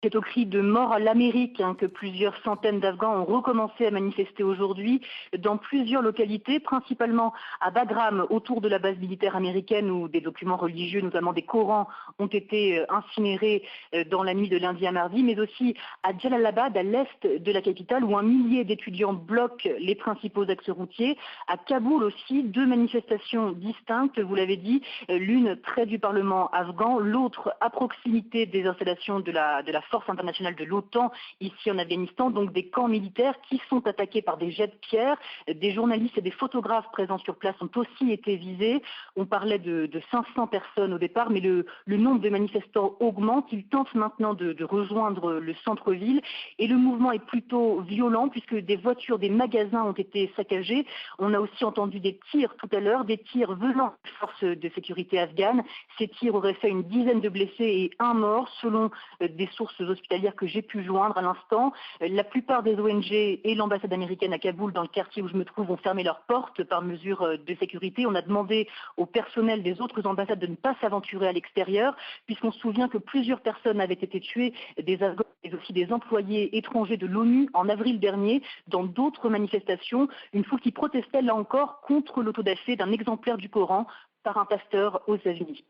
C'est au cri de mort à l'Amérique que plusieurs centaines d'Afghans ont recommencé à manifester aujourd'hui dans plusieurs localités, principalement à Bagram, autour de la base militaire américaine où des documents religieux, notamment des Corans, ont été incinérés dans la nuit de lundi à mardi, mais aussi à Jalalabad, à l'est de la capitale, où un millier d'étudiants bloquent les principaux axes routiers. À Kaboul aussi, deux manifestations distinctes, vous l'avez dit, l'une près du Parlement afghan, l'autre à proximité des installations de la force internationale de l'OTAN ici en Afghanistan, donc des camps militaires qui sont attaqués par des jets de pierre. Des journalistes et des photographes présents sur place ont aussi été visés. On parlait de 500 personnes au départ, mais le nombre de manifestants augmente. Ils tentent maintenant de rejoindre le centre-ville et le mouvement est plutôt violent puisque des voitures, des magasins ont été saccagés. On a aussi entendu des tirs tout à l'heure, des tirs venant des forces de sécurité afghanes. Ces tirs auraient fait une dizaine de blessés et un mort selon des sources hospitalières que j'ai pu joindre à l'instant. La plupart des ONG et l'ambassade américaine à Kaboul, dans le quartier où je me trouve, ont fermé leurs portes par mesure de sécurité. On a demandé au personnel des autres ambassades de ne pas s'aventurer à l'extérieur, puisqu'on se souvient que plusieurs personnes avaient été tuées, des Afghans et aussi des employés étrangers de l'ONU en avril dernier, dans d'autres manifestations. Une foule qui protestait là encore contre l'autodafé d'un exemplaire du Coran par un pasteur aux États-Unis.